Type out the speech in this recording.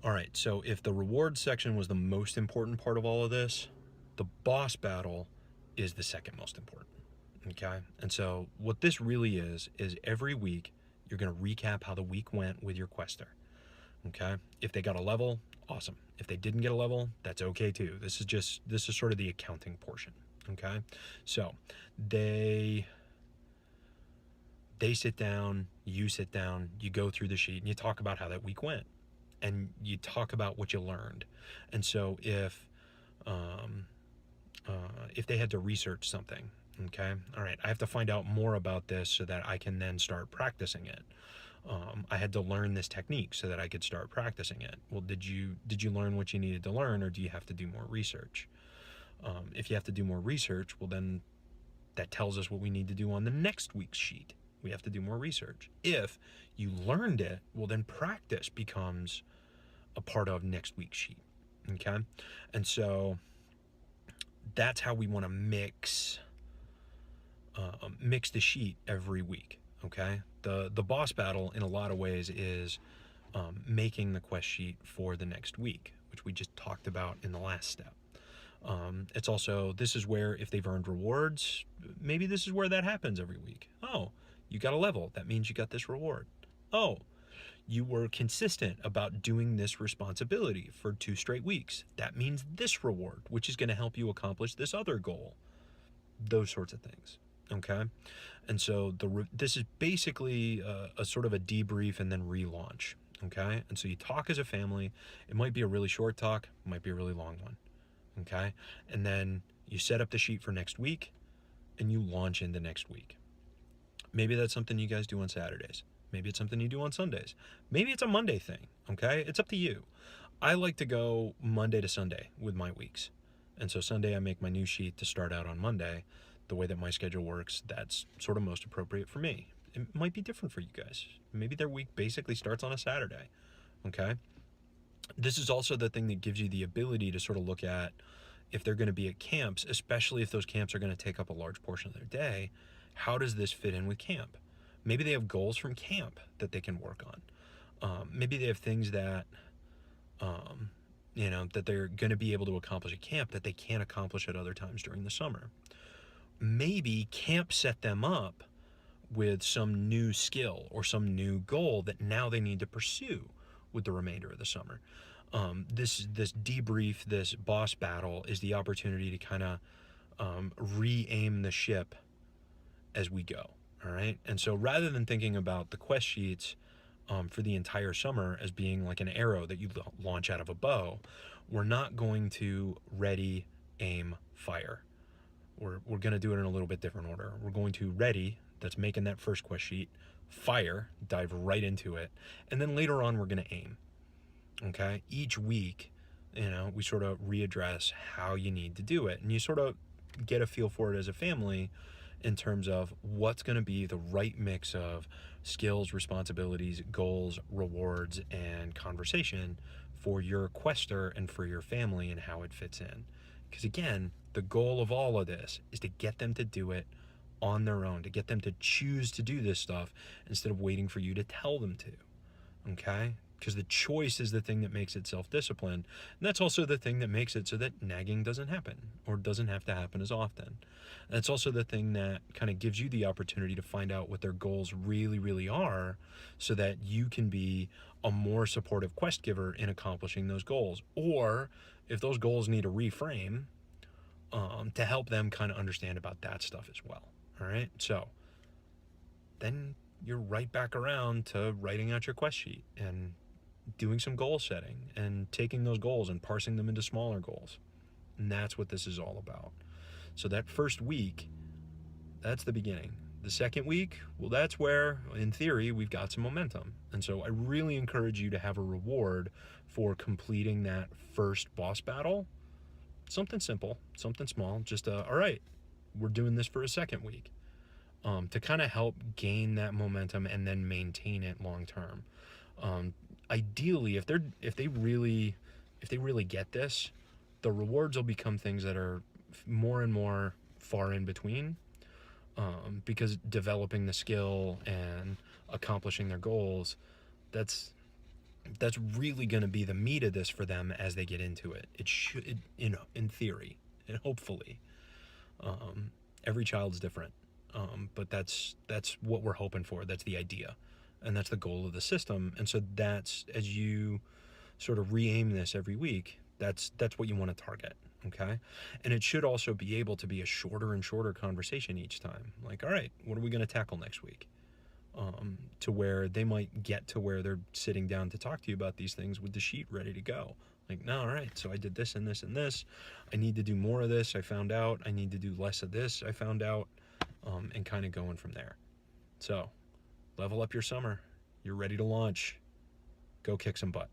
All right, so if the reward section was the most important part of all of this, the boss battle is the second most important. Okay? And so what this really is every week you're going to recap how the week went with your quester. Okay? If they got a level, awesome. If they didn't get a level, that's okay too. This is sort of the accounting portion. Okay? So, they sit down, you sit down, you go through the sheet and you talk about how that week went and you talk about what you learned. And so um, if they had to research something, okay, all right, I have to find out more about this so that I can then start practicing it. I had to learn this technique so that I could start practicing it. Well, did you learn what you needed to learn, or do you have to do more research? If you have to do more research, well then that tells us what we need to do on the next week's sheet. We have to do more research. If you learned it, well then practice becomes a part of next week's sheet. Okay, and so that's how we want to mix the sheet every week. Okay, the boss battle in a lot of ways is making the quest sheet for the next week, which we just talked about in the last step. It's also, this is where if they've earned rewards, maybe this is where that happens every week. Oh, you got a level, that means you got this reward. Oh, you were consistent about doing this responsibility for 2 straight weeks, that means this reward, which is going to help you accomplish this other goal. Those sorts of things. Okay, and so this is basically a sort of a debrief and then relaunch. Okay, and so you talk as a family. It might be a really short talk, it might be a really long one. Okay, and then you set up the sheet for next week and you launch into next week. Maybe that's something you guys do on Saturdays. Maybe it's something you do on Sundays. Maybe it's a Monday thing. Okay, it's up to you. I like to go Monday to Sunday with my weeks. And so Sunday I make my new sheet to start out on Monday. The way that my schedule works, that's sort of most appropriate for me. It might be different for you guys. Maybe their week basically starts on a Saturday. Okay? This is also the thing that gives you the ability to sort of look at if they're going to be at camps, especially if those camps are going to take up a large portion of their day. How does this fit in with camp? Maybe they have goals from camp that they can work on. Maybe they have things that um, that they're going to be able to accomplish at camp that they can't accomplish at other times during the summer. Maybe camp set them up with some new skill or some new goal that now they need to pursue with the remainder of the summer. This debrief, this boss battle, is the opportunity to kind of re-aim the ship as we go. All right, and so rather than thinking about the quest sheets for the entire summer as being like an arrow that you launch out of a bow, we're not going to ready, aim, fire. We're going to do it in a little bit different order. We're going to ready, that's making that first quest sheet, fire, dive right into it, and then later on we're going to aim. Okay, each week, we sort of readdress how you need to do it, and you sort of get a feel for it as a family in terms of what's going to be the right mix of skills, responsibilities, goals, rewards, and conversation for your quester and for your family and how it fits in. Because again, the goal of all of this is to get them to do it on their own, to get them to choose to do this stuff instead of waiting for you to tell them to. Okay? Because the choice is the thing that makes it self-discipline. And that's also the thing that makes it so that nagging doesn't happen or doesn't have to happen as often. And it's also the thing that kind of gives you the opportunity to find out what their goals really, really are so that you can be a more supportive quest giver in accomplishing those goals. Or if those goals need a reframe, to help them kind of understand about that stuff as well. All right. So then you're right back around to writing out your quest sheet and doing some goal setting and taking those goals and parsing them into smaller goals. And that's what this is all about. So that first week, that's the beginning. The second week, well, that's where, in theory, we've got some momentum. And so I really encourage you to have a reward for completing that first boss battle. Something simple, something small, just all right, we're doing this for a second week. To kind of help gain that momentum and then maintain it long term. Ideally, if they really get this, the rewards will become things that are more and more far in between, because developing the skill and accomplishing their goals, that's That's really going to be the meat of this for them as they get into it. It should, in theory, and hopefully, every child's different, but that's what we're hoping for. That's the idea, and that's the goal of the system. And so that's, as you sort of re-aim this every week, that's what you want to target. Okay, and it should also be able to be a shorter and shorter conversation each time. Like, all right, what are we going to tackle next week? To where they might get to where they're sitting down to talk to you about these things with the sheet ready to go. Like, no, all right, so I did this and this and this. I need to do more of this. I found out. I need to do less of this. I found out, and kind of going from there. So, level up your summer. You're ready to launch. Go kick some butt.